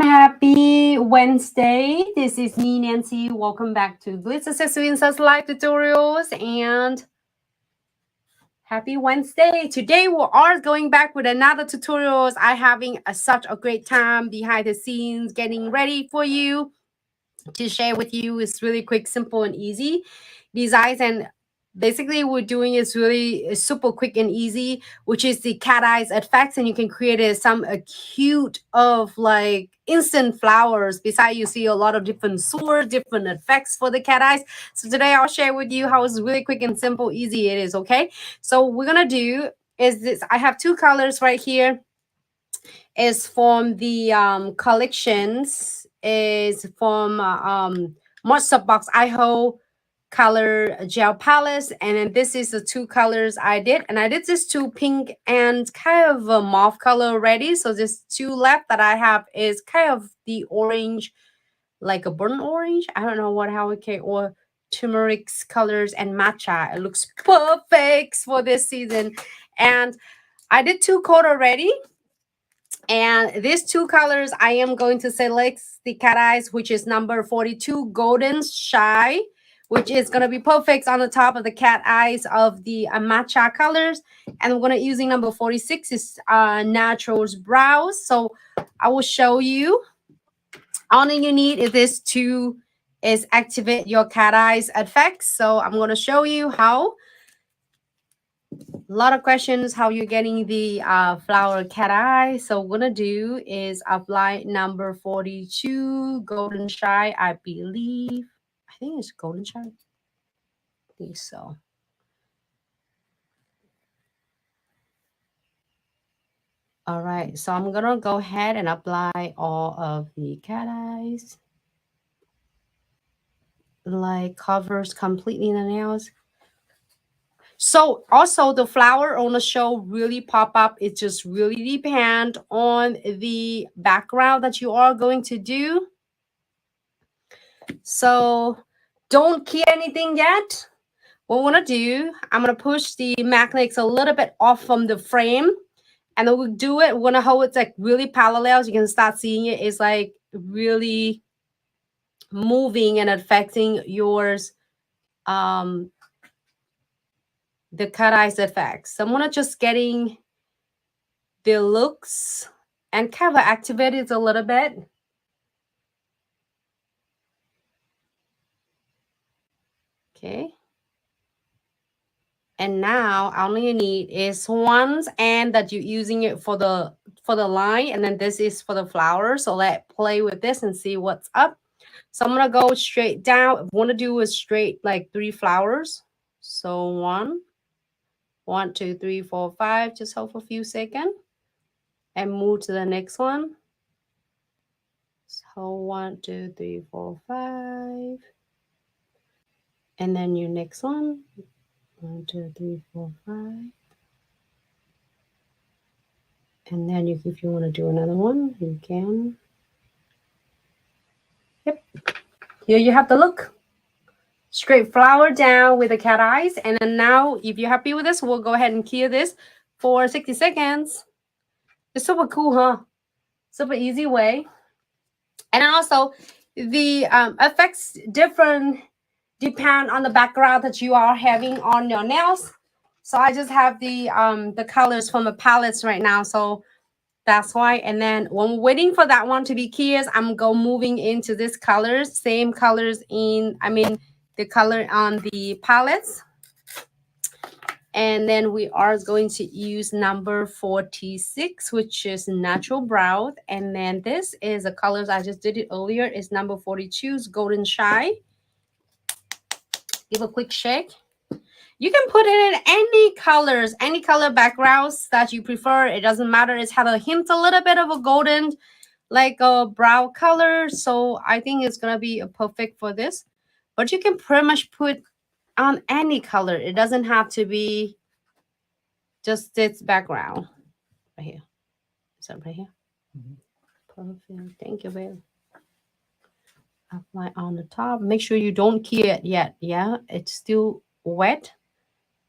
Happy Wednesday. This is me, Nancy. Welcome back to Glitz Subscription live tutorials and happy Wednesday. Today we are going back with another tutorials. I having such a great time behind the scenes getting ready for you to share with you. It's really quick, simple, and easy designs, and basically we're doing is really super quick and easy, which is the cat eyes effects, and you can create some cute of like instant flowers. Besides, you see a lot of different swords, different effects for the cat eyes. So today I'll share with you how it's really quick and simple, easy it is. Okay, so we're gonna do is this. I have two colors right here. Is from the collections, is from Whimsical box IHO color gel palettes, and then this is the two colors I did, and I did this two pink and kind of a mauve color already. So this two left that I have is kind of the orange, like a burnt orange. I don't know how it can, or turmeric colors and matcha. It looks perfect for this season, and I did two coat already. And these two colors, I am going to select the cat eyes, which is number 42, Golden Shy, which is going to be perfect on the top of the cat eyes of the matcha colors. And I'm going to using number 46 is Naturals Brows. So I will show you. All you need is this to is activate your cat eyes effects. So I'm going to show you how. A lot of questions how you're getting the flower cat eye. So what I'm gonna do is apply number 42 Golden Shy. I believe, I think it's Golden Shy. I think so. All right, so I'm gonna go ahead and apply all of the cat eyes, like covers completely the nails. So also the flower on the show really pop up. It just really depend on the background that you are going to do. So don't key anything yet. What I want to do, I'm going to push the magnets a little bit off from the frame, and then we'll do it. We're going to hold it like really parallel. So you can start seeing it. It's like really moving and affecting yours. The cut eyes effects. So I'm gonna just getting the looks and kind of activate it a little bit. Okay. And now all you need is one end that you're using it for the line, and then this is for the flower. So let's play with this and see what's up. So I'm gonna go straight down. I want to do a straight like 3 flowers. So 1, 2, 3, 4, 5. Just hold for a few seconds and move to the next one. So 1, 2, 3, 4, 5. And then your next one. 1, 2, 3, 4, 5. And then if you want to do another one, you can. Yep. Here you have the look. Straight flower down with the cat eyes. And then now, if you're happy with this, we'll go ahead and clear this for 60 seconds. It's super cool, huh? Super easy way. And also, the effects different depend on the background that you are having on your nails. So I just have the colors from the palettes right now. So that's why. And then when we're waiting for that one to be clear, I'm moving into this colors, same colors the color on the palettes. And then we are going to use number 46, which is Natural Brown. And then this is the colors I just did it earlier. Is number 42's Golden Shy. Give a quick shake. You can put it in any colors, any color backgrounds that you prefer. It doesn't matter. It's had a hint, a little bit of a golden, like a brown color. So I think it's going to be perfect for this. But you can pretty much put on any color. It doesn't have to be just this background. Right here. Is that right here? Mm-hmm. Perfect. Thank you, babe. Apply on the top. Make sure you don't key it yet. Yeah, it's still wet.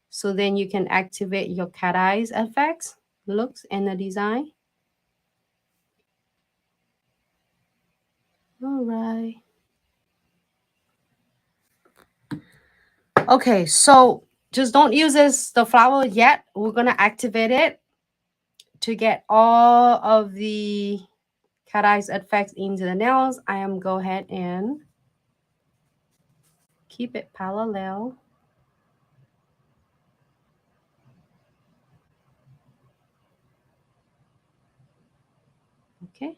So then you can activate your cat eyes effects, looks, and the design. All right. Okay, so just don't use the flower yet. We're gonna activate it to get all of the cat eyes effects into the nails. I am go ahead and keep it parallel. Okay.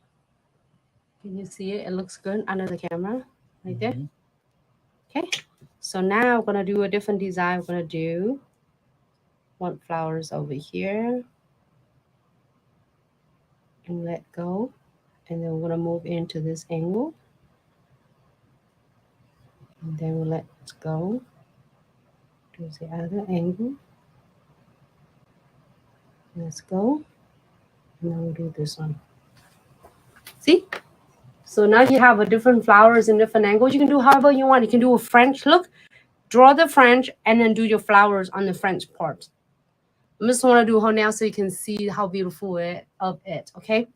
Can you see it? It looks good under the camera, right there. Okay. So now we're gonna do a different design. We're gonna do one flowers over here and let go. And then we're gonna move into this angle. And then we'll let go. Do the other angle. Let's go. And then we'll do this one. See? So now you have a different flowers in different angles. You can do however you want. You can do a French look, draw the French, and then do your flowers on the French part. I just want to do her now so you can see how beautiful it of it. Okay.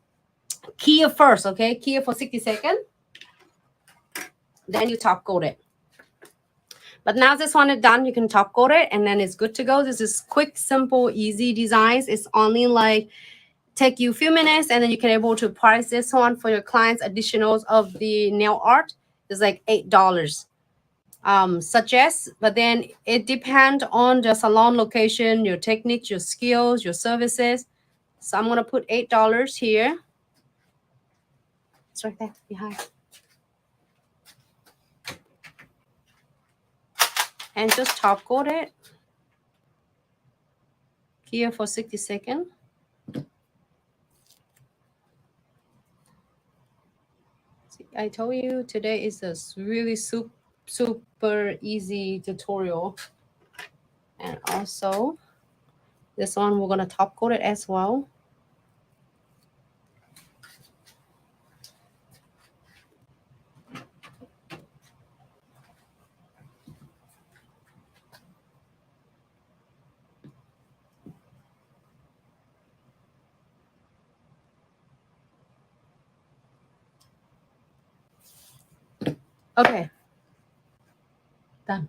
Key first. Okay. Key for 60 seconds. Then you top coat it. But now this one is done, you can top coat it and then it's good to go. This is quick, simple, easy designs. It's only like take you a few minutes and then you can able to price this one for your clients. Additionals of the nail art is like $8. Suggest, but then it depends on the salon location, your techniques, your skills, your services. So I'm gonna put $8 here. It's right there behind. And just top coat it here for 60 seconds. See, I told you today is a really super easy tutorial. And also this one we're gonna top coat it as well. Okay, done.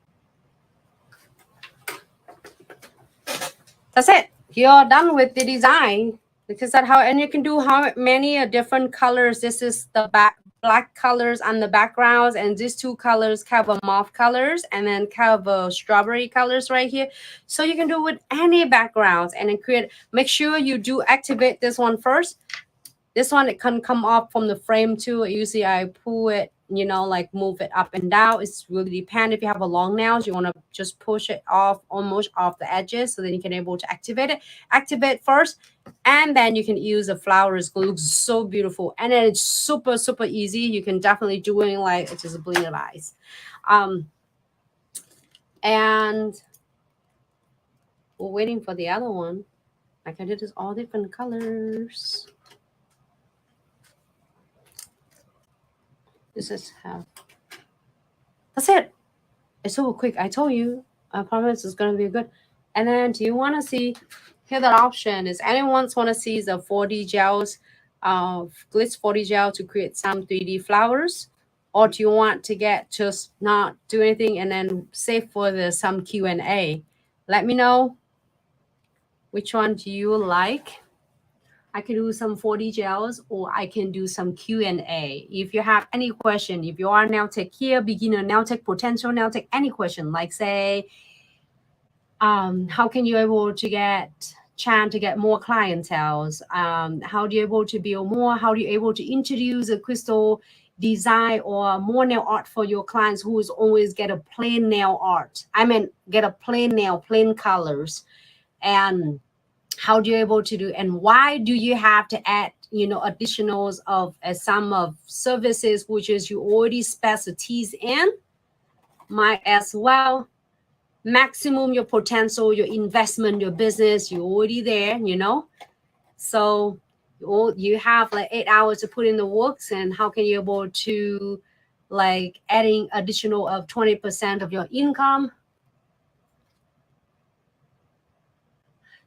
That's it. You're done with the design. Because that how, and you can do how many different colors. This is the black colors on the backgrounds, and these two colors cover mauve colors, and then cover strawberry colors right here. So you can do with any backgrounds and then create. Make sure you do activate this one first. This one, it can come up from the frame too. Usually I pull it, you know, like move it up and down. It's really depend. If you have a long nails, you want to just push it off, almost off the edges, so then you can able to activate it. Activate first, and then you can use the flowers. It looks so beautiful, and then it's super easy. You can definitely do it like it's just a blink of eyes. And we're waiting for the other one. Like I did this all different colors. This is how. That's it. It's so quick. I told you. I promise it's gonna be good. And then, do you want to see? Here, that option is anyone want to see the 4D gels, Glitz 4D gel to create some 3D flowers, or do you want to get just not do anything and then save for the some Q&A? Let me know. Which one do you like? I can do some 4D gels, or I can do some Q&A. If you have any question, if you are nail tech here, beginner nail tech, potential nail tech, any question, like say, how can you able to get chance to get more clienteles? How do you able to build more? How do you able to introduce a crystal design or more nail art for your clients who is always get a plain nail art? I mean, get a plain nail, plain colors, and how do you able to do, and why do you have to add, you know, additionals of some of services which is you already specialties in? Might as well maximum your potential, your investment, your business, you're already there, you know. So you have like 8 hours to put in the works, and how can you able to like adding additional of 20% of your income?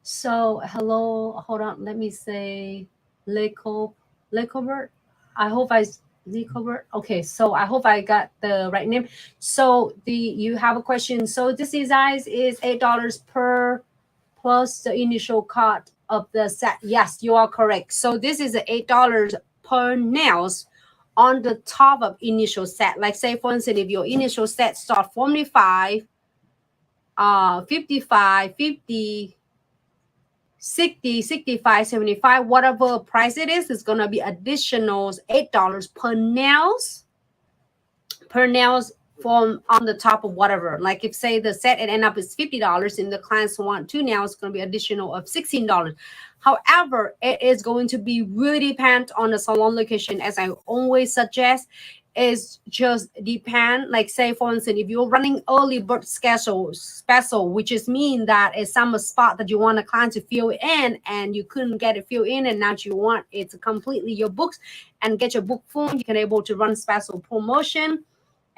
So hello, hold on, let me say Lecobert. I hope I Cover. Okay, so I hope I got the right name. So you have a question. So this size is $8 per plus the initial cost of the set. Yes, you are correct. So this is $8 per nails on the top of initial set. Like say for instance, if your initial set start 45, 55, 50, 60, 65, 75, whatever price it is going to be additional $8 per nails from on the top of whatever. Like if say the set it end up is $50 and the clients want 2 nails, it's going to be additional of $16. However, it is going to be really depend on the salon location, as I always suggest. Is just depend, like say for instance, if you're running early bird special, which is mean that it's some spot that you want a client to fill in and you couldn't get it filled in, and now you want it to completely your books and get your book full, you can able to run special promotion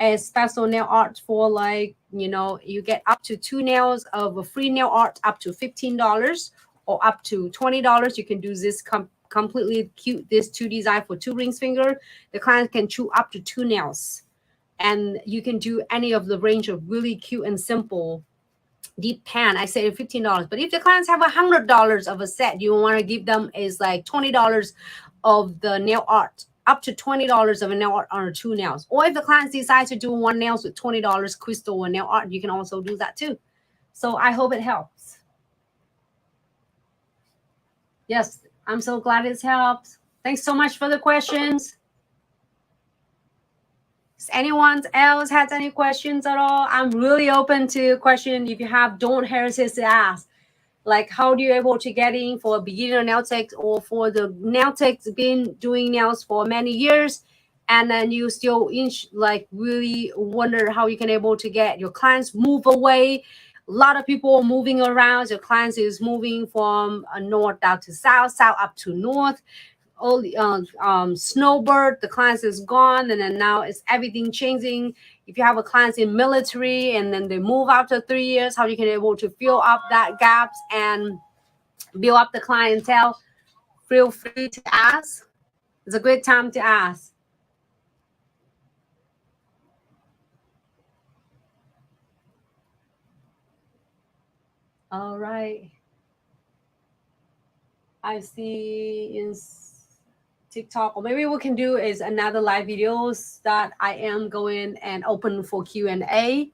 as special nail art for, like, you know, you get up to 2 nails of a free nail art up to $15 or up to $20. You can do this completely cute, this 2 design for 2 rings finger. The client can choose up to 2 nails, and you can do any of the range of really cute and simple depend. I say $15, but if the clients have $100 of a set, you want to give them is like $20 of the nail art, up to $20 of a nail art on 2 nails. Or if the clients decide to do 1 nails with $20 crystal or nail art, you can also do that too. So I hope it helps. Yes, I'm so glad it's helped. Thanks so much for the questions. Does anyone else has any questions at all? I'm really open to questions. If you have, don't hesitate to ask. Like, how do you able to get in for a beginner nail tech, or for the nail techs been doing nails for many years, and then you still like really wonder how you can able to get your clients move away. A lot of people are moving around. Your clients is moving from north down to south, south up to north. All the snowbird, the clients is gone, and then now it's everything changing. If you have a client in military and then they move after 3 years, how you can able to fill up that gaps and build up the clientele, feel free to ask. It's a great time to ask. All right. I see in TikTok, or maybe we can do is another live videos that I am going and open for Q&A.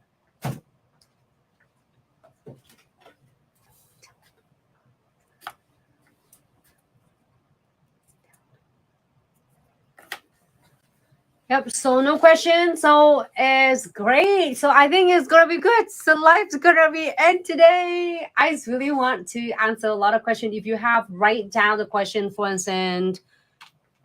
Yep, so no question. So it's great. So I think it's gonna be good. So life's gonna be end today. I just really want to answer a lot of questions. If you have, write down the question, for instance,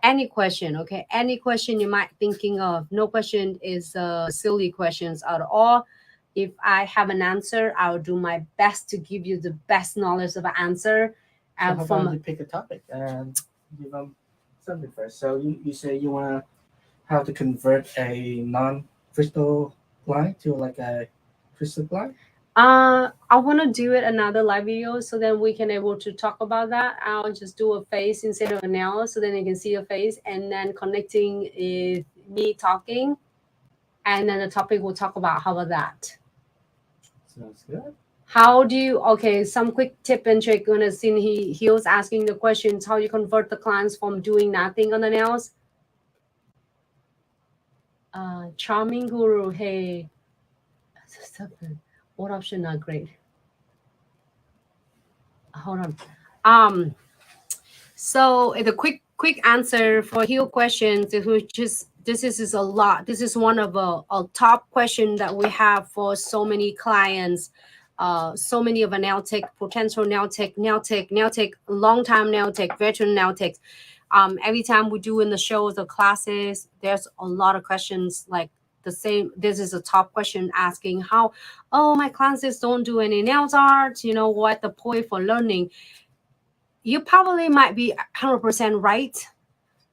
any question, okay? Any question you might thinking of. No question is silly questions at all. If I have an answer, I'll do my best to give you the best knowledge of an answer. So how about you pick a topic and give them something first? So you say you want to how to convert a non-crystal blind to like a crystal blind? I want to do it another live video, so then we can able to talk about that. I'll just do a face instead of a nail, so then you can see your face, and then connecting is me talking, and then the topic will talk about how about that. Sounds good. How do you, okay, some quick tip and trick. When he was asking the questions, how you convert the clients from doing nothing on the nails. Charming guru, hey, what option are great? Hold on. So the quick answer for your questions, which is this is a lot. This is one of a top question that we have for so many clients. So many of a nail tech, potential nail tech, long time nail tech, veteran nail techs. Every time we do in the shows or classes, there's a lot of questions like the same. This is a top question asking how, oh, my clients don't do any nails art. You know, what the point for learning? You probably might be 100% right,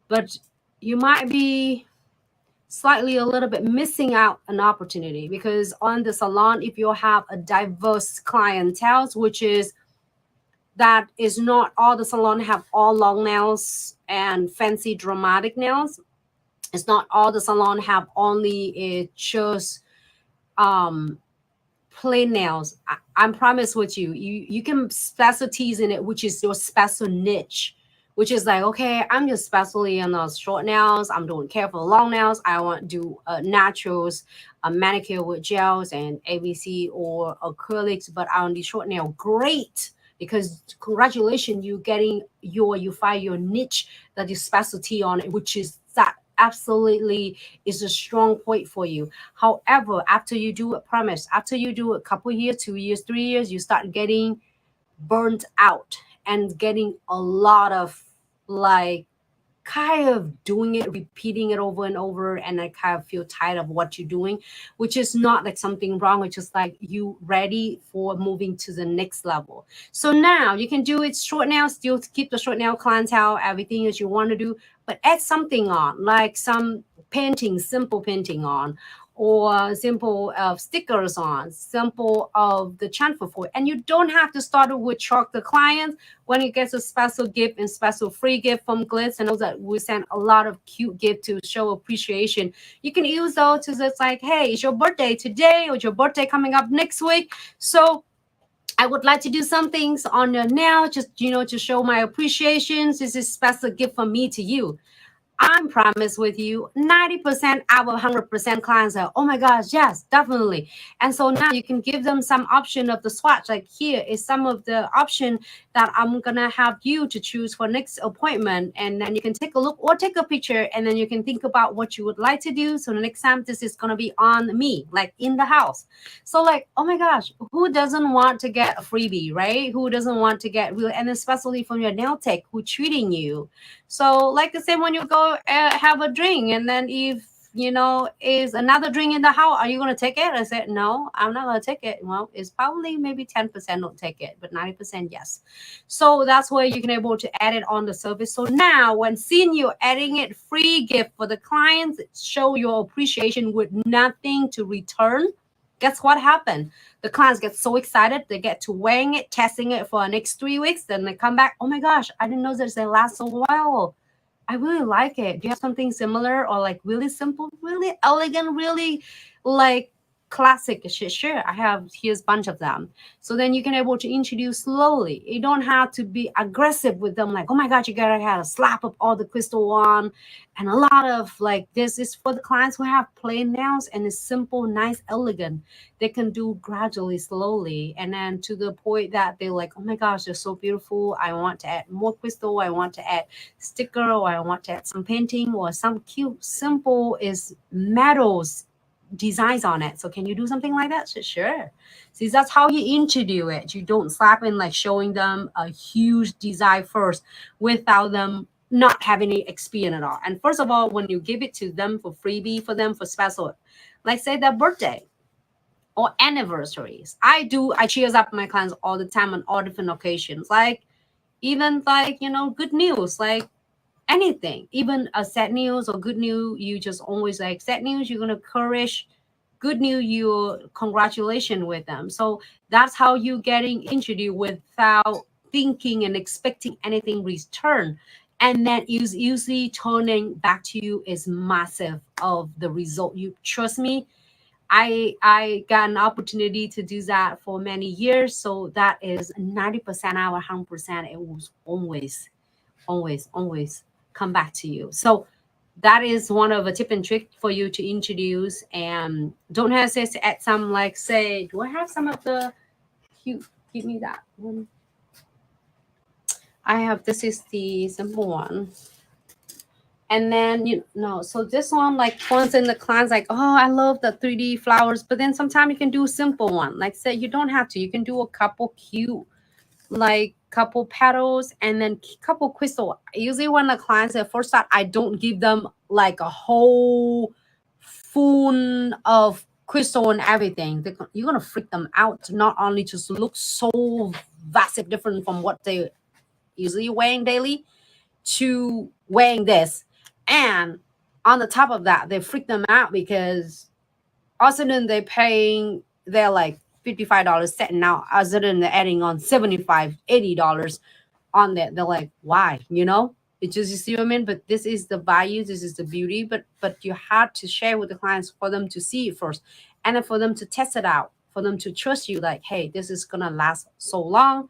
but you might be slightly a little bit missing out an opportunity, because on the salon, if you have a diverse clientele, which is that is not all the salon have all long nails and fancy dramatic nails. It's not all the salon have only just plain nails. I'm promise with you, you can specialties in it, which is your special niche, which is like, okay, I'm just specially on those short nails. I'm doing care for long nails. I want to do naturals, a manicure with gels and ABC or acrylics, but on the short nail, great. Because congratulations, you find your niche that is specialty on it, which is that absolutely is a strong point for you. However, after you do it, promise, after you do a couple years, 2 years, 3 years, you start getting burnt out and getting a lot of like kind of doing it, repeating it over and over, and I kind of feel tired of what you're doing, which is not like something wrong. It's just like you ready for moving to the next level. So now you can do it short nail, still keep the short nail clientele, everything that you want to do, but add something on, like some painting, simple painting on, or simple stickers on, simple of the transfer for it. And you don't have to start it with chalk the clients when you get a special gift and special free gift from Glitz. I know that we send a lot of cute gift to show appreciation. You can use those to just like, hey, it's your birthday today or your birthday coming up next week. So I would like to do some things on your nail, just, to show my appreciation. This is special gift from me to you. I'm promise with you, 90% out of 100% clients are, oh my gosh, yes, definitely. And so now you can give them some option of the swatch. Like here is some of the option that I'm going to have you to choose for next appointment. And then you can take a look or take a picture, and then you can think about what you would like to do. So the next time this is going to be on me, like in the house. So like, oh my gosh, who doesn't want to get a freebie, right? Who doesn't want to get real, and especially from your nail tech who treating you. So like the same when you go have a drink, and then if is another drink in the house, are you going to take it? I said, no, I'm not going to take it. Well, it's probably maybe 10% don't take it, but 90% yes. So that's where you can able to add it on the service. So now when seeing you adding it free gift for the clients, show your appreciation with nothing to return. Guess what happened? The clients get so excited, they get to wearing it, testing it for the next 3 weeks, then they come back, oh my gosh, I didn't know that they last so well. I really like it. Do you have something similar or like really simple, really elegant, really like classic shit? Sure, I have, here's a bunch of them. So then you can able to introduce slowly. You don't have to be aggressive with them like, oh my god, you gotta have a slap up all the crystal on. And a lot of like, this is for the clients who have plain nails and it's simple, nice, elegant. They can do gradually, slowly, and then to the point that they're like, oh my gosh, they're so beautiful, I want to add more crystal, I want to add sticker, or I want to add some painting or some cute simple is metals designs on it. So can you do something like that? Sure. See, that's how you introduce it. You don't slap in like showing them a huge design first without them not having any experience at all. And first of all, when you give it to them for freebie, for them for special, like say their birthday or anniversaries, I cheers up my clients all the time on all different occasions. Like even like, good news, like anything, even a sad news or good news, you just always like sad news, you're gonna encourage good news, you congratulation with them. So that's how you getting introduced without thinking and expecting anything return. And then usually turning back to you is massive of the result. You trust me, I got an opportunity to do that for many years. So that is 90% out of 100%. It was always come back to you. So that is one of a tip and trick for you to introduce. And don't hesitate to add some, like say, do I have some of the cute? Give me that one. I have, this is the simple one. And then, so this one, like once in the class, like, oh, I love the 3D flowers. But then sometimes you can do a simple one. Like say, you don't have to. You can do a couple cute, like couple petals and then couple crystal. Usually when the clients at first start, I don't give them like a whole full of crystal and everything. You're going to freak them out. Not only just look so vastly different from what they usually wearing daily to wearing this. And on the top of that, they freak them out because all of a sudden they're like $55 set now. Other than they're adding on $75, $80 on that. They're like, why? It's just, you see what I mean? But this is the value, this is the beauty, but you have to share with the clients for them to see it first, and then for them to test it out, for them to trust you, like, hey, this is gonna last so long,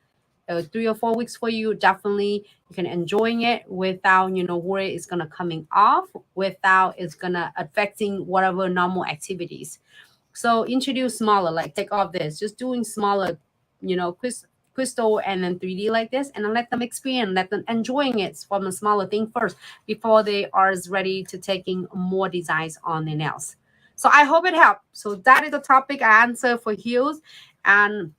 3 or 4 weeks for you. Definitely you can enjoying it without, you know, worry it's gonna coming off, without it's gonna affecting whatever normal activities. So introduce smaller, like take off this, just doing smaller, you know, crystal and then 3D like this, and then let them experience, let them enjoying it from a smaller thing first before they are ready to taking more designs on their nails. So I hope it helped. So that is the topic I answer for heels. And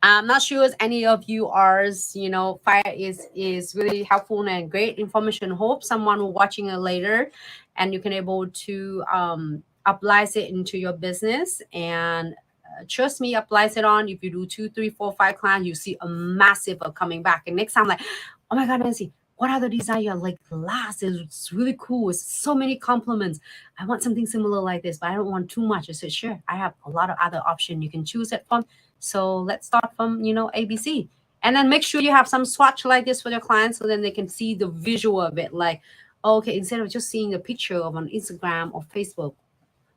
I'm not sure if any of you are, you know, fire is really helpful and great information. Hope someone will watching it later, and you can able to applies it into your business. And trust me, applies it on. If you do 2, 3, 4, 5 clients, you see a massive coming back. And next time, like, oh my God, Nancy, what other design you like? Last is it's really cool. It's so many compliments. I want something similar like this, but I don't want too much. I said, sure, I have a lot of other options you can choose it from. So let's start from, you know, ABC. And then make sure you have some swatch like this for your clients, so then they can see the visual of it. Like, okay, instead of just seeing a picture of on Instagram or Facebook,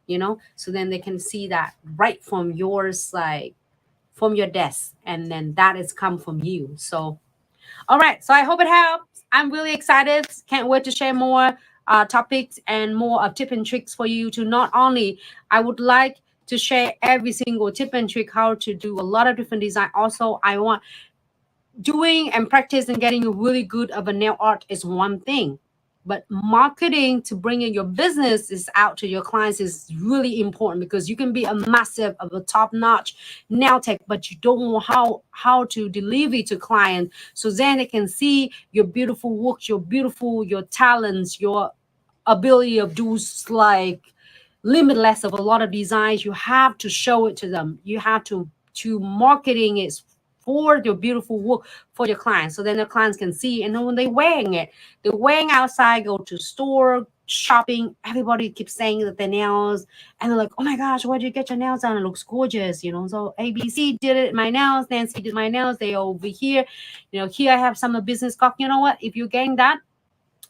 you know, so then they can see that right from yours, like from your desk, and then that is come from you. So all right, so I hope it helps. I'm really excited, can't wait to share more topics and more of tip and tricks for you. To not only I would like to share every single tip and trick how to do a lot of different design. Also, I want doing and practice and getting really good of a nail art is one thing, but marketing to bring in your business is out to your clients is really important, because you can be a massive of a top-notch nail tech, but you don't know how to deliver it to client, so then they can see your beautiful work, your talents, your ability of do like limitless of a lot of designs. You have to show it to them. You have to marketing it for your beautiful work for your clients, so then the clients can see. And then when they're wearing it, they're wearing outside, go to store, shopping, everybody keeps saying that their nails, and they're like, oh my gosh, where did you get your nails done? It looks gorgeous, you know. So ABC did it, my nails, Nancy did my nails, they over here, you know, here I have some business card. You know what, if you're getting that,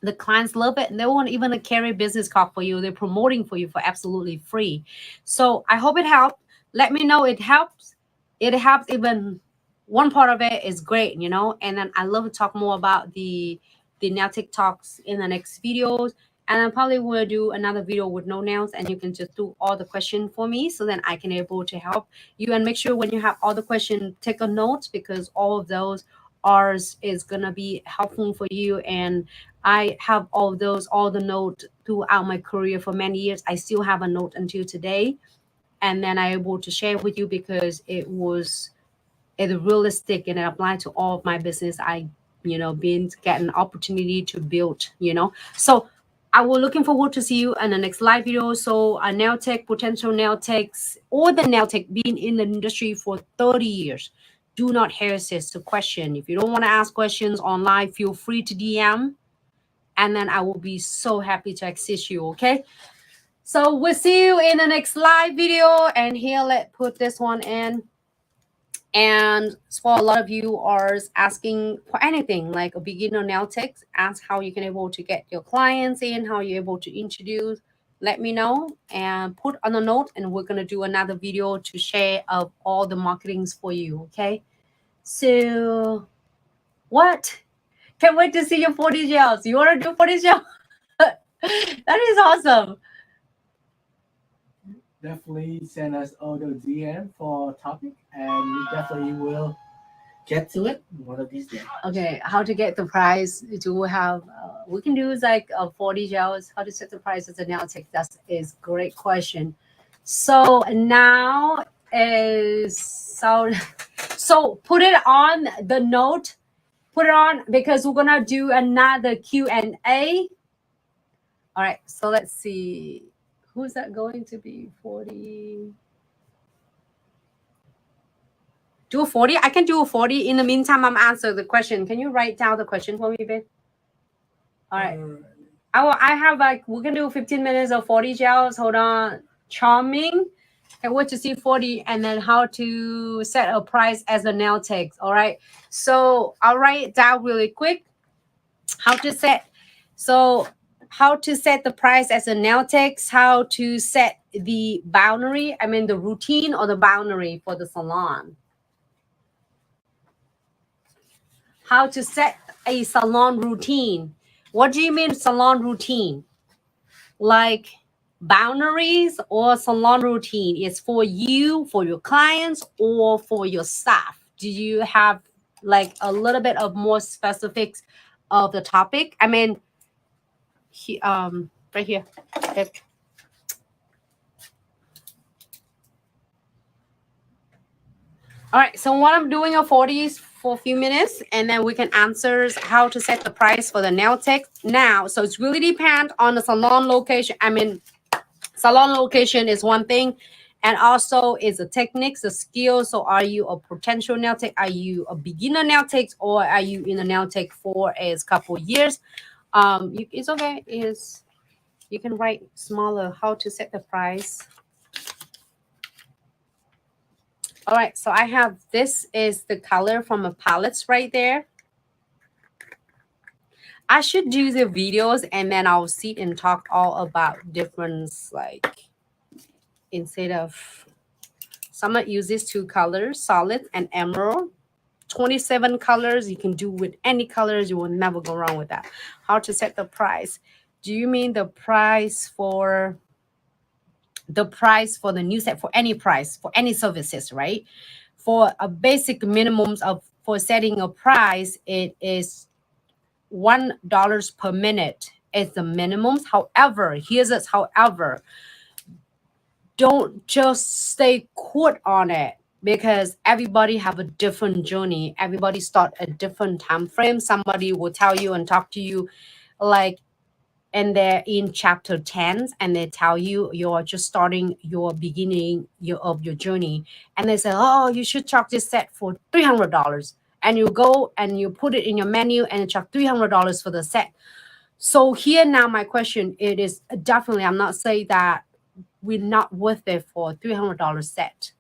the clients love it, and they won't even carry business card for you. They're promoting for you for absolutely free. So I hope it helped. Let me know it helps. It helps. Even one part of it is great, you know. And then I love to talk more about the nail TikToks in the next videos. And I probably will do another video with no nails, and you can just do all the questions for me, so then I can able to help you. And make sure when you have all the questions, take a note, because all of those is gonna be helpful for you. And I have all the note throughout my career for many years. I still have a note until today, and then I able to share with you because it's realistic and it applied to all of my business. I, you know, been getting opportunity to build, you know. So I will looking forward to see you in the next live video. So a nail tech, potential nail techs, or the nail tech being in the industry for 30 years. Do not hesitate to question. If you don't want to ask questions online, feel free to DM, and then I will be so happy to assist you. Okay, so we'll see you in the next live video. And here, let's put this one in. And for a lot of you are asking for anything like a beginner nail tech, ask how you can able to get your clients in, how you're able to introduce. Let me know and put on a note, and we're gonna do another video to share of all the marketings for you. Okay, so what? Can't wait to see your 40 gels. You want to do 40 gels? That is awesome. Definitely send us all the DM for topic, and we definitely will get to it one of these days. Okay, how to get the price? Do we have? We can do like 40 gels. How to set the price as a nail tech? That is great question. So now is so put it on the note. Put it on, because we're gonna do another Q&A. All right, so let's see. Who's that going to be? 40. Do a 40. I can do a 40. In the meantime, I'm answering the question. Can you write down the question for me, babe? All right. I have like, we can do 15 minutes of 40 gels. Hold on. Charming. And what to see 40, and then how to set a price as a nail tech. All right. So I'll write it down really quick. How to set So how to set the price as a nail tech, how to set the boundary, I mean the routine or the boundary for the salon. How to set a salon routine. What do you mean salon routine? Like boundaries or salon routine is for you, for your clients, or for your staff? Do you have like a little bit of more specifics of the topic? I mean, right here. Okay. All right, so what I'm doing for these for a few minutes, and then we can answer how to set the price for the nail tech now. So it's really depend on the salon location. I mean, salon location is one thing, and also is the techniques, the skills. So are you a potential nail tech? Are you a beginner nail tech, or are you in a nail tech for a couple years? It's okay. Is you can write smaller how to set the price. All right, so I have, this is the color from a palettes right there. I should do the videos and then I'll sit and talk all about difference, like instead of, some use these two colors, solid and emerald. 27 colors, you can do with any colors, you will never go wrong with that. How to set the price. Do you mean the price for the new set, for any price, for any services, right? For a basic minimums of, for setting a price, it is $1 per minute is the minimums. However, here's it, however, don't just stay put on it, because everybody have a different journey. Everybody start a different time frame. Somebody will tell you and talk to you like, and they're in chapter 10 and they tell you you're just starting your beginning of your journey, and they say, oh, you should charge this set for $300, and you go and you put it in your menu and charge $300 for the set. So here now my question, it is definitely, I'm not saying that we're not worth it for $300 set.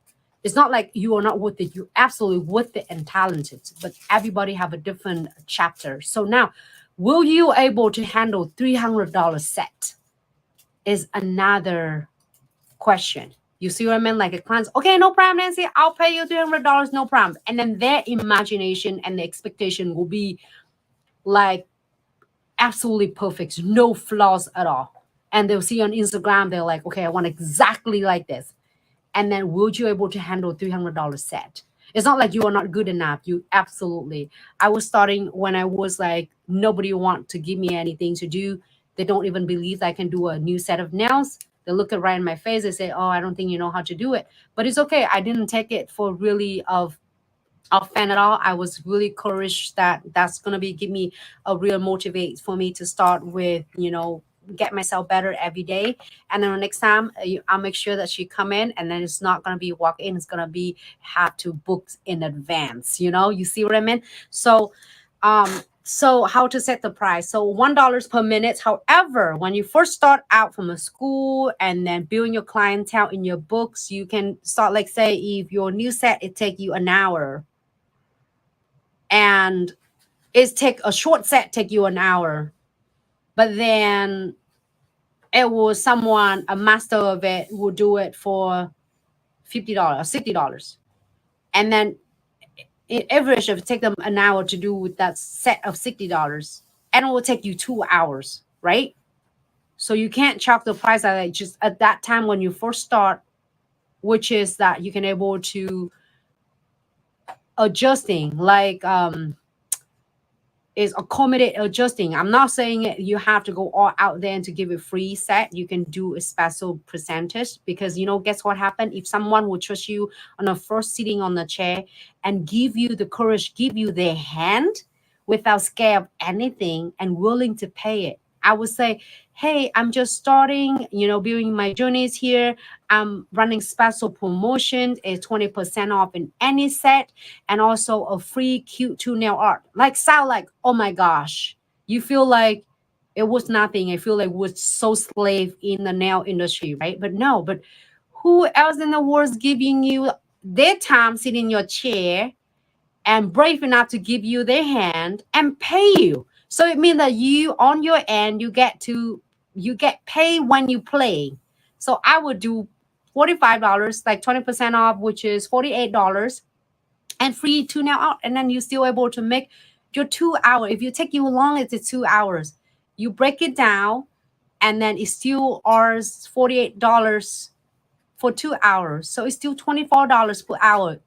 It's not like you are not worth it, you're absolutely worth it and talented, but everybody have a different chapter. So now, will you able to handle $300 set is another question. You see what I mean? Like a client's, okay, no problem, Nancy, I'll pay you $300, no problem. And then their imagination and the expectation will be like absolutely perfect, no flaws at all. And they'll see on Instagram, they're like, okay, I want exactly like this. And then will you able to handle $300 set? It's not like you are not good enough. You absolutely. I was starting when I was like, nobody want to give me anything to do. They don't even believe I can do a new set of nails. They look at right in my face. They say, oh, I don't think you know how to do it. But it's okay. I didn't take it for really of fan at all. I was really encouraged that that's going to be, give me a real motivate for me to start with, you know, get myself better every day. And then the next time I'll make sure that she come in, and then it's not going to be walk in, it's going to be have to book in advance, you know, you see what I mean? So so how to set the price. So $1 per minute. However, when you first start out from a school and then building your clientele in your books, you can start, like say if your new set, it take you an hour, and it's take a short set take you an hour, but then it was someone, a master of it, will do it for $50 or $60. And then in average, it would take them an hour to do with that set of $60. And it will take you 2 hours, right? So you can't chalk the price at it just at that time when you first start, which is that you can able to adjusting, like is accommodate adjusting. I'm not saying you have to go all out there and to give a free set. You can do a special percentage, because you know, guess what happened? If someone will trust you on a first sitting on the chair and give you the courage, give you their hand without scared of anything and willing to pay it, I would say, hey, I'm just starting, you know, building my journeys here. I'm running special promotions, a 20% off in any set, and also a free Q2 nail art. Like sound like, oh my gosh, you feel like it was nothing. I feel like we're so slave in the nail industry, right? But no, but who else in the world is giving you their time sitting in your chair and brave enough to give you their hand and pay you? So it means that you on your end you get paid when you play. So I would do $45, like 20% off, which is $48, and free 2 nail out, and then you're still able to make your 2 hour. If you take you long, it's 2 hours. You break it down, and then it's still ours $48 for 2 hours. So it's still $24 per hour.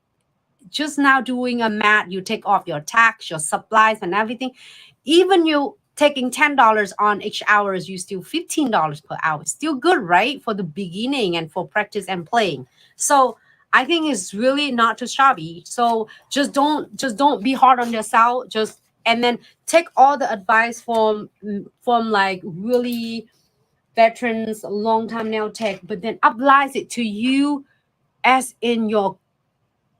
Just now doing a math, you take off your tax, your supplies, and everything. Even you taking $10 on each hours, you still $15 per hour. Still good, right? For the beginning and for practice and playing. So I think it's really not too shabby. So just don't be hard on yourself. Just and then take all the advice from like really veterans, long time nail tech, but then applies it to you as in your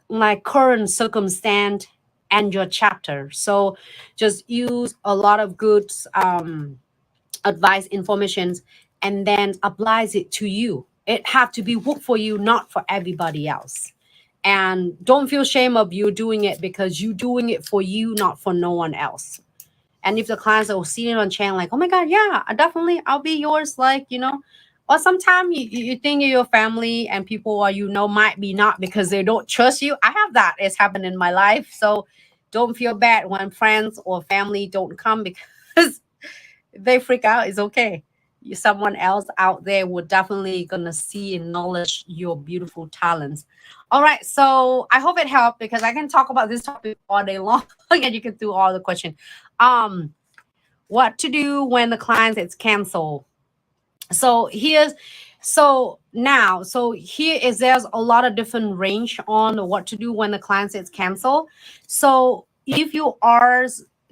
like current circumstance and your chapter. So just use a lot of good advice informations and then applies it to you. It have to be work for you, not for everybody else. And don't feel shame of you doing it because you doing it for you, not for no one else. And if the clients are seeing on channel like, oh my god, yeah, I'll be yours, like, or sometimes you think you're your family and people are might be not because they don't trust you. I have that. It's happened in my life. So don't feel bad when friends or family don't come because they freak out. It's okay. Someone else out there would definitely gonna see and acknowledge your beautiful talents. All right, so I hope it helped because I can talk about this topic all day long and you can do all the questions. Um, what to do when the client is canceled? So here is there's a lot of different range on what to do when the client is canceled. So if you are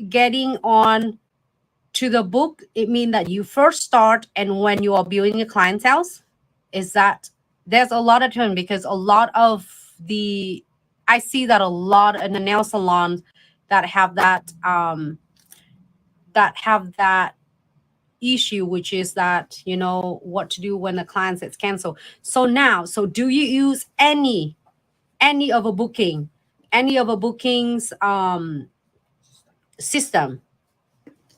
getting on to the book, it means that you first start and when you are building your clientele, is that there's a lot of time because a lot of I see that a lot in the nail salons that have that issue, which is that what to do when the client is canceled. So do you use any of a booking, any of a bookings system?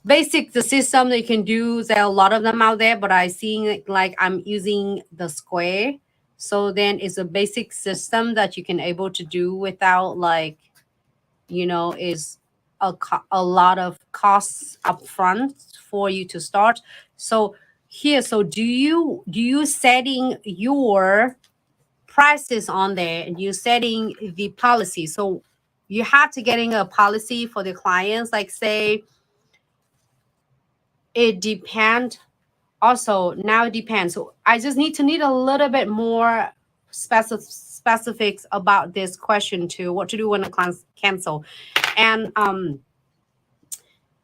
Basic the system that you can do, there are a lot of them out there, but I seeing it like I'm using the Square. So then it's a basic system that you can able to do without like is a lot of costs upfront for you to start. So do you setting your prices on there and you setting the policy? So you have to getting a policy for the clients, like say it depends. Also now it depends. So I just need a little bit more specifics about this question too, what to do when the clients cancel. And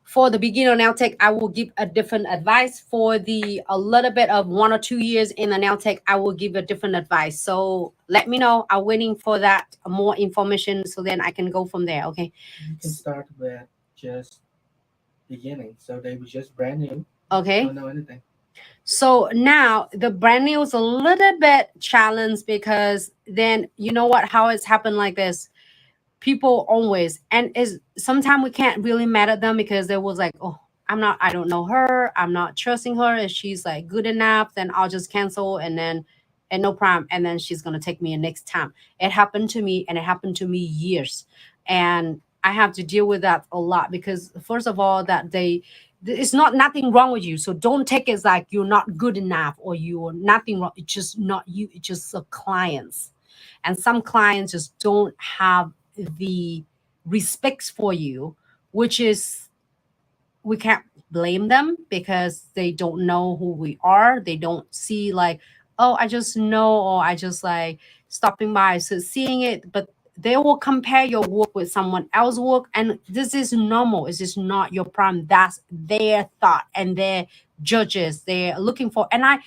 for the beginner nail tech, I will give a different advice. For the a little bit of 1 or 2 years in the nail tech, I will give a different advice. So let me know. I'm waiting for that more information so then I can go from there. Okay. You can start with just beginning. So they were just brand new. Okay. Don't know anything. So now the brand new is a little bit challenged because then you know what, how it's happened like this. People always, and is sometimes we can't really mad at them because they was like, oh, I don't know her, I'm not trusting her. If she's like good enough, then I'll just cancel and no problem. And then she's gonna take me next time. It happened to me and it happened to me years. And I have to deal with that a lot because first of all, that it's not nothing wrong with you. So don't take it as like you're not good enough or you're nothing wrong. It's just not you, it's just the clients. And some clients just don't have the respects for you, which is we can't blame them because they don't know who we are. They don't see like, oh, I just know, or I just like stopping by. So seeing it, but they will compare your work with someone else's work. And this is normal. It's just not your problem. That's their thought and their judges. They're looking for, and I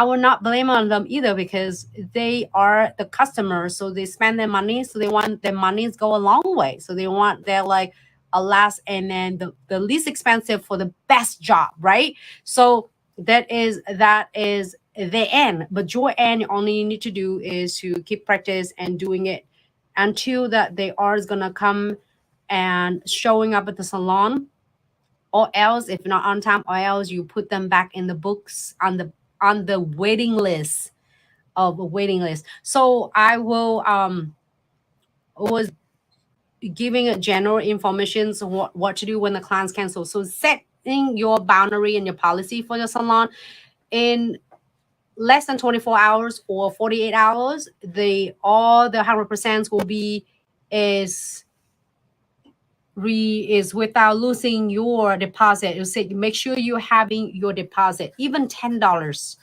will not blame on them either because they are the customers. So they spend their money. So they want their money to go a long way. So they want their like a last and then the least expensive for the best job, right? So that is the end. But your end, all you need to do is to keep practice and doing it until that they are gonna come and showing up at the salon or else if not on time, or else you put them back in the books on the waiting list of a waiting list. So I will was giving a general information on what to do when the clients cancel. So setting your boundary and your policy for your salon in less than 24 hours or 48 hours, all the 100% will be is is without losing your deposit. You say make sure you're having your deposit, even $10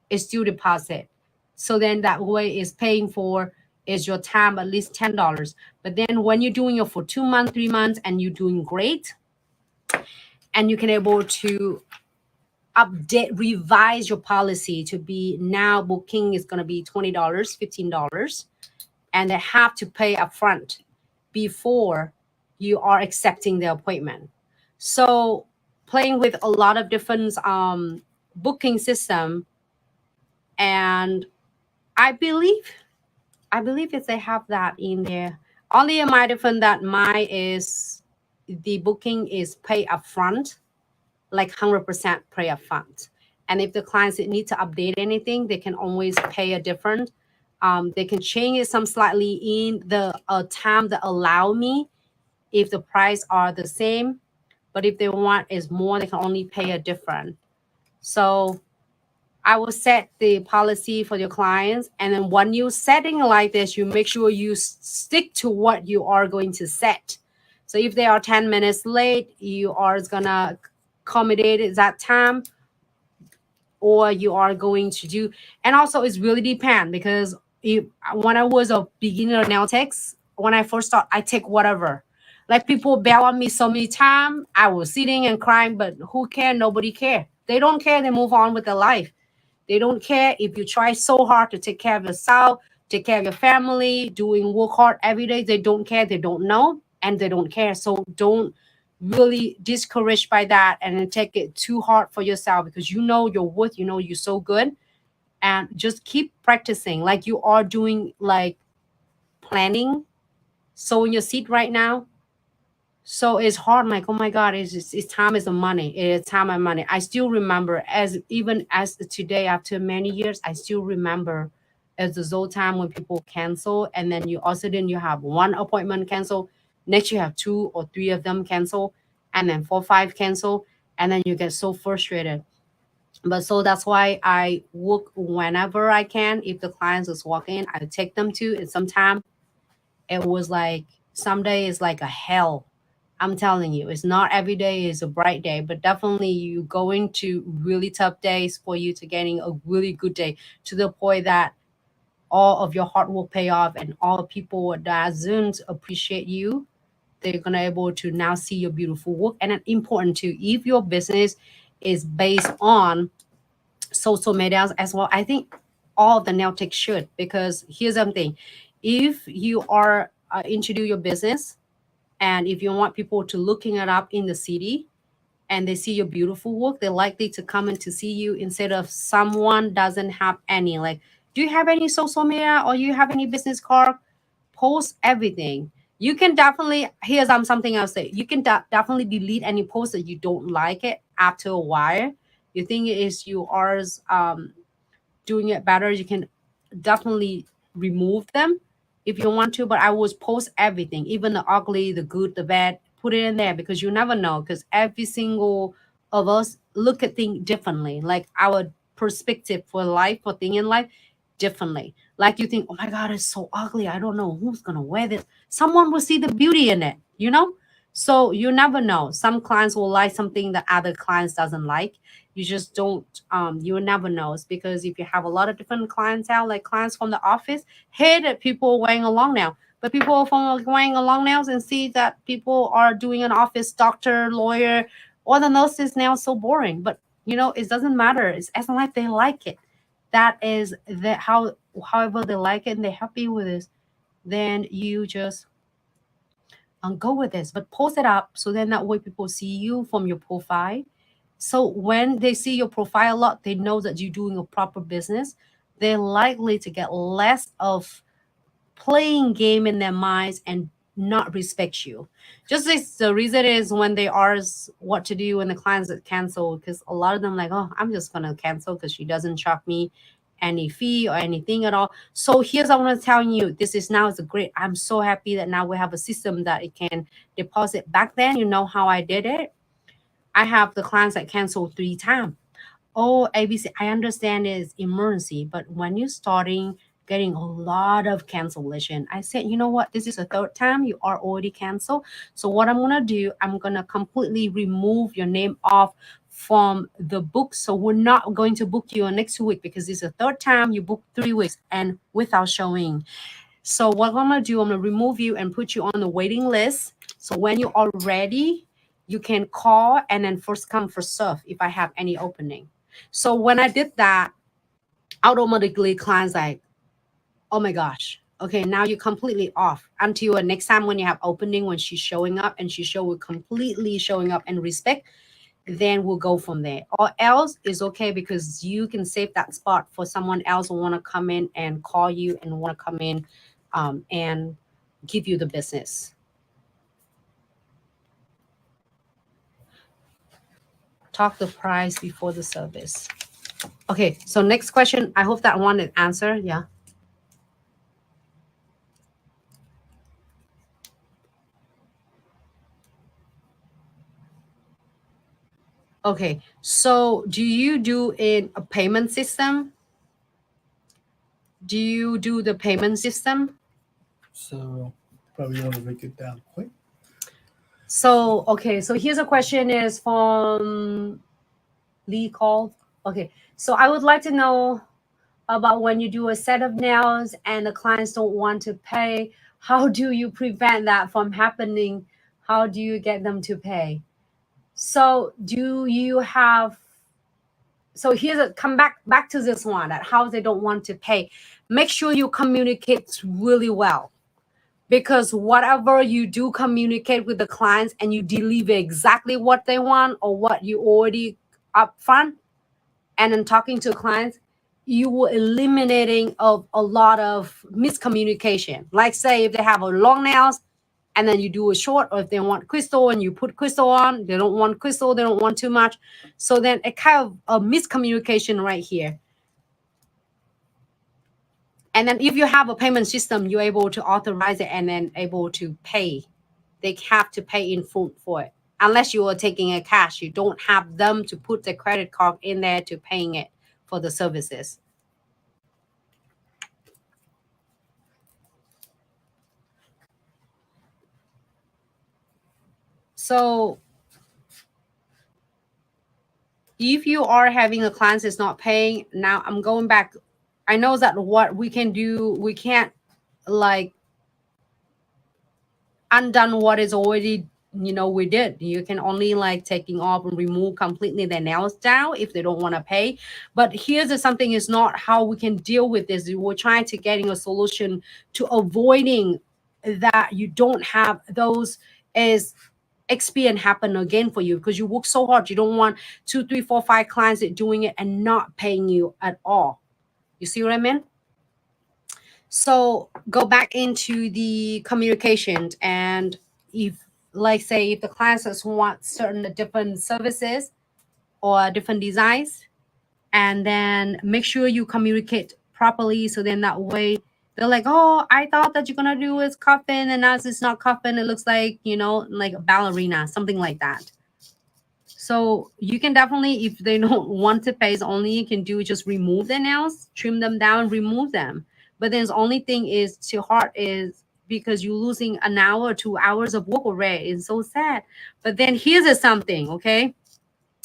is still deposit. So then that way is paying for is your time at least $10. But then when you're doing it for 2 months, 3 months, and you're doing great, and you can able to revise your policy to be now booking is going to be $20, $15, and they have to pay upfront before you are accepting the appointment. So playing with a lot of different booking system, and I believe if they have that in there. Only in my different that my is the booking is pay upfront, like 100% pay upfront. And if the clients need to update anything, they can always pay a different. They can change it some slightly in the time that allow me if the price are the same. But if they want is more, they can only pay a different. So I will set the policy for your clients. And then when you setting like this, you make sure you stick to what you are going to set. So if they are 10 minutes late, you are going to accommodate that time, or you are going to do. And also it's really depend, because when I was a beginner nail techs, when I first start, I take whatever. Like people bail on me so many times, I was sitting and crying, but who care? Nobody care. They don't care. They move on with their life. They don't care if you try so hard to take care of yourself, take care of your family, doing work hard every day. They don't care. They don't know, and they don't care. So don't really discouraged by that and then take it too hard for yourself, because you know your worth, you know you're so good, and just keep practicing like you are doing, like planning, sowing your seed right now. So it's hard, like, oh my God, it's time is the money. It's time and money. I still remember, as even as today, after many years, I still remember as the Zoe time when people cancel, and then you also then you have one appointment cancel, next you have 2 or 3 of them cancel, and then 4, 5 cancel, and then you get so frustrated. But so that's why I work whenever I can. If the clients just walk in, I take them to, and sometimes it was like some day is like a hell. I'm telling you, it's not every day is a bright day, but definitely you going to really tough days for you to getting a really good day, to the point that all of your hard work pay off, and all the people that Zooms appreciate you. They're gonna able to now see your beautiful work. And it's important too, if your business is based on social media as well. I think all the nail tech should, because here's something: if you are introduce your business, and if you want people to looking it up in the city, and they see your beautiful work, they're likely to come in to see you, instead of someone doesn't have any. Like, do you have any social media, or you have any business card? Post everything. You can definitely, here's something I'll say. You can definitely delete any post that you don't like it after a while. You think it is you are doing it better, you can definitely remove them if you want to. But I would post everything, even the ugly, the good, the bad, put it in there, because you never know, because every single of us look at things differently, like our perspective for life, for thing in life differently. Like you think, oh my God, it's so ugly, I don't know who's gonna wear this. Someone will see the beauty in it, you know. So you never know, some clients will like something that other clients doesn't like. You just don't, you will never know. It's because if you have a lot of different clientele, like clients from the office hate it people wearing a long nail, but people from wearing a long nails and see that people are doing an office, doctor, lawyer, or the nurses now, so boring. But you know, it doesn't matter, it's as long as they like it. That is the however they like it and they're happy with it, then you just go with this. But post it up, so then that way people see you from your profile. So when they see your profile a lot, they know that you're doing a proper business. They're likely to get less of playing game in their minds and not respect you. Just this, the reason is when they ask what to do when the clients that cancel, because a lot of them like, oh, I'm just gonna cancel because she doesn't charge me any fee or anything at all. So here's I want to tell you, this is now is a great. I'm so happy that now we have a system that it can deposit. Back then, you know how I did it? I have the clients that cancel 3 times. Oh, ABC, I understand it's emergency, but when you're starting getting a lot of cancellation, I said, you know what? This is the 3rd time you are already canceled. So what I'm gonna do, I'm gonna completely remove your name off from the book. So we're not going to book you next week because this is the 3rd time you booked 3 weeks and without showing. So what I'm gonna do, I'm gonna remove you and put you on the waiting list. So when you are ready, you can call and then first come first serve if I have any opening. So when I did that, automatically clients like, oh my gosh, okay, now you're completely off until next time when you have opening, when she's showing up and she show completely showing up and respect, then we'll go from there. Or else is okay because you can save that spot for someone else who want to come in and call you and want to come in and give you the business. Talk the price before the service. Okay, so next question. I hope that one is answered. Yeah. Okay, so do you do in a payment system? Do you do the payment system? So probably want to break it down quick. So, okay, so here's a question is from Lee Call. Okay, so I would like to know about when you do a set of nails and the clients don't want to pay, how do you prevent that from happening? How do you get them to pay? So do you have, so here's a come back to this one, that how they don't want to pay. Make sure you communicate really well, because whatever you do communicate with the clients and you deliver exactly what they want or what you already upfront, and then talking to clients, you will eliminating of a lot of miscommunication. Like say if they have a long nails and then you do a short, or if they want crystal and you put crystal on, they don't want crystal, they don't want too much. So then it kind of a miscommunication right here. And then if you have a payment system, you're able to authorize it and then able to pay. They have to pay in full for it. Unless you are taking a cash, you don't have them to put the credit card in there to paying it for the services. So if you are having a client that's not paying, now I'm going back. I know that what we can do, we can't like undone what is already, we did. You can only like taking off and remove completely their nails down if they don't want to pay. But here's the something is not how we can deal with this. We're trying to getting a solution to avoiding that you don't have those as experience happen again for you, because you work so hard. You don't want 2, 3, 4, 5 clients that doing it and not paying you at all. You see what I mean? So go back into the communications, and if like say if the clients just want certain different services or different designs, and then make sure you communicate properly, so then that way they're like, oh, I thought that you're gonna do is coffin, and now it's not coffin, it looks like like a ballerina, something like that. So you can definitely, if they don't want to pay, the only you can do is just remove their nails, trim them down, remove them. But then the only thing is too hard is because you're losing an hour or 2 hours of work already. It's so sad. But then here's a something, okay?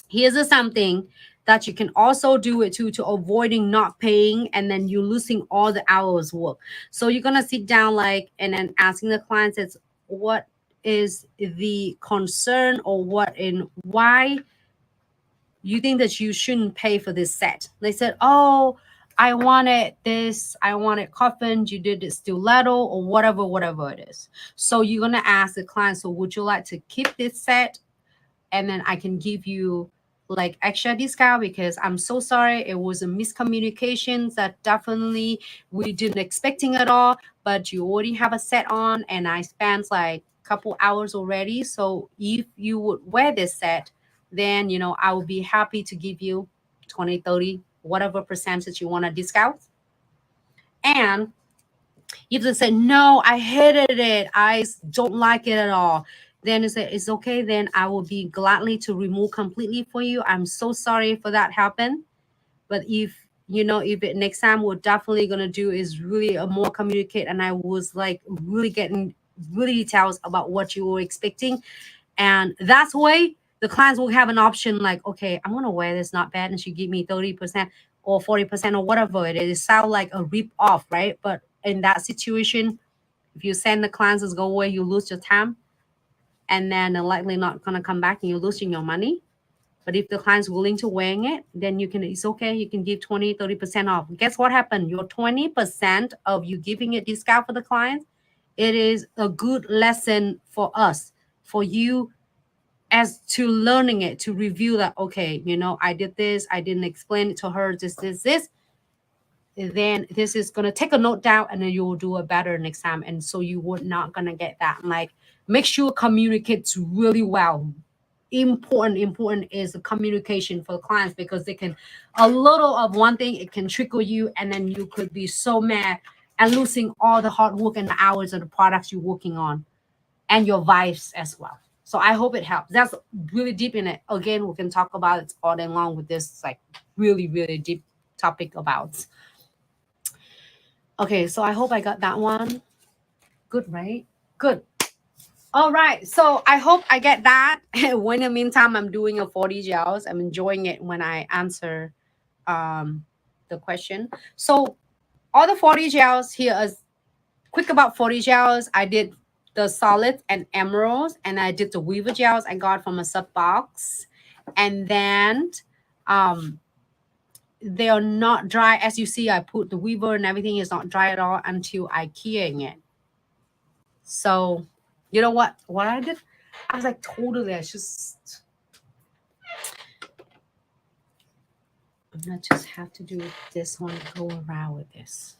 Here's a something that you can also do it to avoiding not paying, and then you losing all the hours work. So you're gonna sit down like and then asking the clients, it's what is the concern or what and why you think that you shouldn't pay for this set. They said, oh, I wanted this, I wanted coffin, you did it stiletto or whatever it is. So you're gonna ask the client, so would you like to keep this set, and then I can give you like extra discount because I'm so sorry. It was a miscommunication that definitely we didn't expecting at all. But you already have a set on, and I spent like a couple hours already. So if you would wear this set, then I will be happy to give you 20, 30, whatever percentage you want to discount. And if they say, no, I hated it, I don't like it at all, then you say, it's okay, then I will be gladly to remove completely for you. I'm so sorry for that happen. But if if it next time, we're definitely gonna do is really more communicate, and I was like really getting really details about what you were expecting. And that's why the clients will have an option like, okay, I'm gonna wear this, not bad, and she give me 30% or 40% or whatever it is. It sound like a rip off, right? But in that situation, if you send the clients to go away, you lose your time, and then they're likely not gonna come back, and you're losing your money. But if the client's willing to wearing it, then it's okay. You can give 20, 30% off. Guess what happened? Your 20% of you giving it discount for the clients, it is a good lesson for us, for you, as to learning it, to review that, okay, I did this, I didn't explain it to her, this. Then this is going to take a note down, and then you will do it better next time. And so you would not going to get that. Like, make sure communicates really well. Important is the communication for the clients, because they can, a little of one thing, it can trigger you, and then you could be so mad and losing all the hard work and the hours of the products you're working on, and your vibes as well. So I hope it helps. That's really deep in it. Again, we can talk about it all day long with this like really deep topic about. Okay, so I hope I got that one. Good, right? Good. All right, so I hope I get that. When in the meantime, I'm doing a 40 gels. I'm enjoying it when I answer the question. So all the 40 gels here is quick about 40 gels. I did the solids and emeralds, and I did the weaver gels I got from a sub box. And then they are not dry. As you see, I put the weaver and everything is not dry at all until I keying it. So you know what I did? I was like, totally, I just have to do this one, go around with this.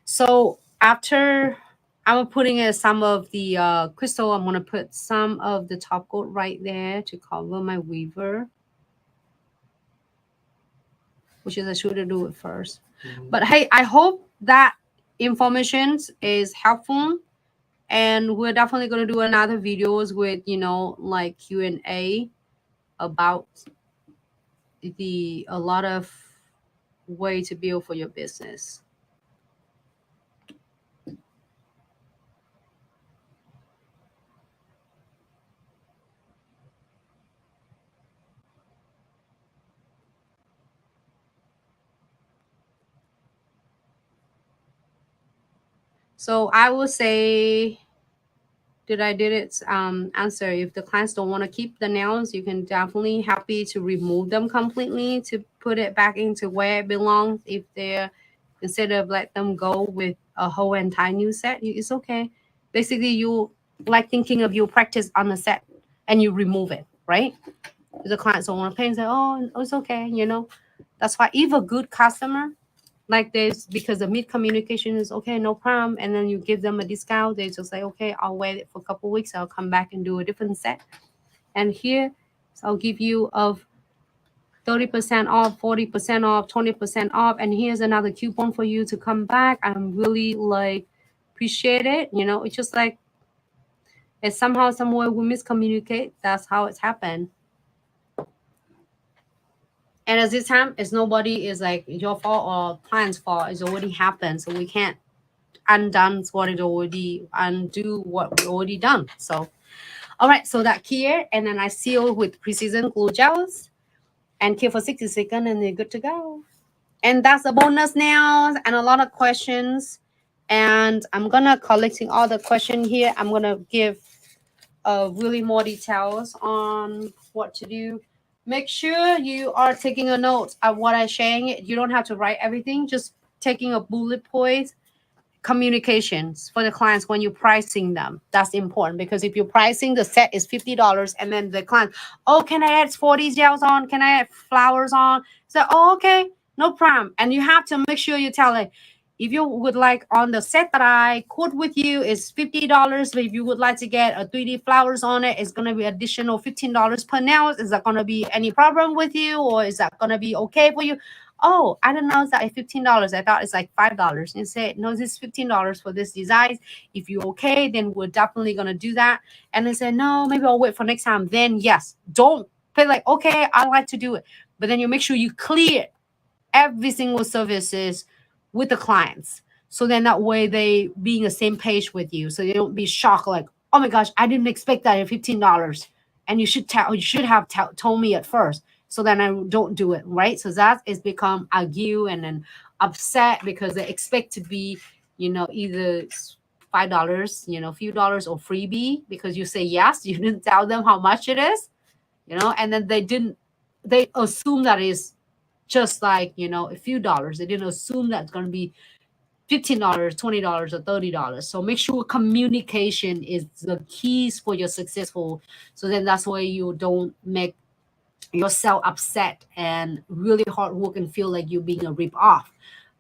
So after I'm putting in some of the crystal, I'm gonna put some of the top coat right there to cover my weaver, which is I should do it first. But hey, I hope that information is helpful, and we're definitely gonna do another videos with like Q&A about a lot of way to build for your business. So I will say, did it answer? If the clients don't want to keep the nails, you can definitely happy to remove them completely to put it back into where it belongs. If they're, instead of let them go with a whole entire new set, it's okay. Basically, you like thinking of your practice on the set and you remove it, right? If the clients don't want to pay and say, oh, it's okay, That's why if a good customer like this, because the miscommunication is okay, no problem, and then you give them a discount, they just say, okay, I'll wait for a couple of weeks, I'll come back and do a different set. And here, so I'll give you of 30% off, 40% off, 20% off, and here's another coupon for you to come back. I'm really like appreciate it. It's just like it's somehow, somewhere we miscommunicate. That's how it's happened. And at this time, it's nobody is like your fault or client's fault. It's already happened, so we can't undo what we already done. So, all right, so that here, and then I seal with precision glue gels, and keep for 60 seconds, and they're good to go. And that's the bonus nails and a lot of questions. And I'm gonna collecting all the questions here. I'm gonna give really more details on what to do. Make sure you are taking a note of what I'm sharing. You don't have to write everything, just taking a bullet point communications for the clients when you're pricing them. That's important because if you're pricing the set is $50 and then the client, oh, can I add 40 gels on? Can I add flowers on? So, oh, okay, no problem. And you have to make sure you tell it, if you would like on the set that I quote with you is $50. But if you would like to get a 3D flowers on it, it's going to be additional $15 per nail. Is that going to be any problem with you? Or is that going to be okay for you? Oh, I don't know. It's like $15. I thought it's like $5. And say, no, this is $15 for this design. If you're okay, then we're definitely going to do that. And they said, no, maybe I'll wait for next time. Then yes, don't pay like, okay, I like to do it. But then you make sure you clear every single services with the clients. So then that way they being the same page with you. So they don't be shocked like, oh my gosh, I didn't expect that at $15. And you should have told me at first. So then I don't do it, right? So that is become argue and then upset because they expect to be, either $5, a few dollars or freebie because you say yes, you didn't tell them how much it is, and then they assume that is just like, a few dollars. They didn't assume that's going to be $15, $20, or $30. So make sure communication is the keys for your successful. So then that's why you don't make yourself upset and really hard work and feel like you're being a rip off.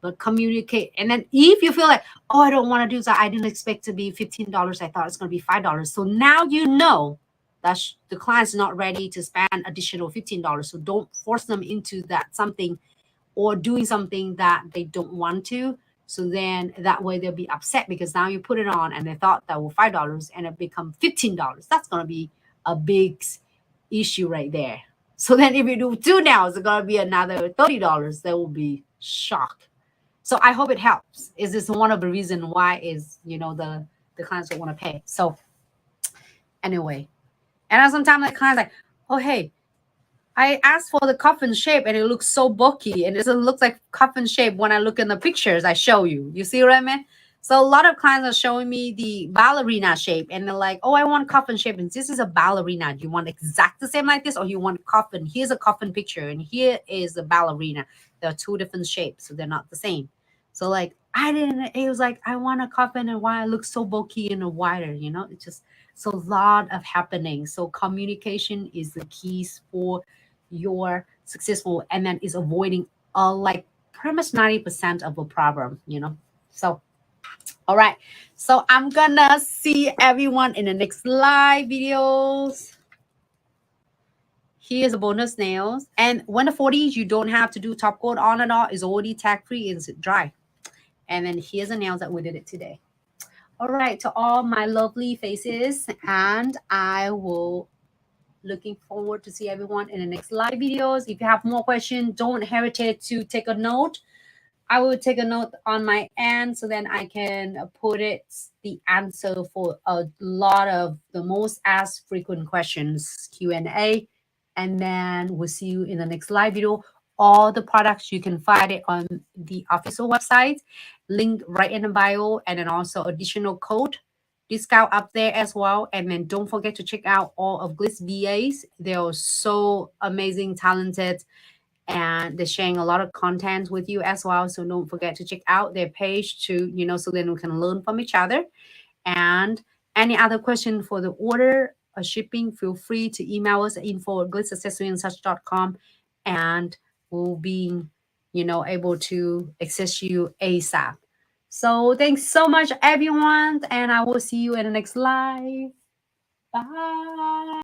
But communicate. And then if you feel like, oh, I don't want to do that, I didn't expect to be $15. I thought it's going to be $5. So now you know that the client's not ready to spend additional $15. So don't force them into that something or doing something that they don't want to. So then that way they'll be upset because now you put it on and they thought that was $5 and it become $15. That's going to be a big issue right there. So then if you do 2 nails, it's going to be another $30. They will be shocked. So I hope it helps. Is this one of the reasons why is, the clients don't want to pay. So anyway, and sometimes the client's like, oh, hey, I asked for the coffin shape and it looks so bulky and it doesn't look like coffin shape when I look in the pictures I show you. You see what I mean? So a lot of clients are showing me the ballerina shape and they're like, oh, I want coffin shape. And this is a ballerina. Do you want exact the same like this or you want coffin? Here's a coffin picture and here is a ballerina. There are 2 different shapes, so they're not the same. So like, it was like, I want a coffin and why it looks so bulky and wider, it's just, so a lot of happening. So communication is the keys for your successful and then is avoiding like pretty much 90% of a problem, So, all right. So I'm gonna see everyone in the next live videos. Here's a bonus nails. And when the 40s, you don't have to do top coat on and off. It's already tag free. It's dry. And then here's the nails that we did it today. All right, to all my lovely faces, and I will looking forward to see everyone in the next live videos. If you have more questions, don't hesitate to take a note. I will take a note on my end so then I can put it the answer for a lot of the most asked frequent questions Q&A, and then we'll see you in the next live video. All the products you can find it on the official website, link right in the bio, and then also additional code discount up there as well. And then don't forget to check out all of Glitz VAs. They're so amazing, talented, and they're sharing a lot of content with you as well. So don't forget to check out their page to, so then we can learn from each other. And any other question for the order or shipping, feel free to email us at info@glitzaccessoryandsuch.com, and we'll be, able to access you ASAP. So thanks so much, everyone, and I will see you in the next live. Bye.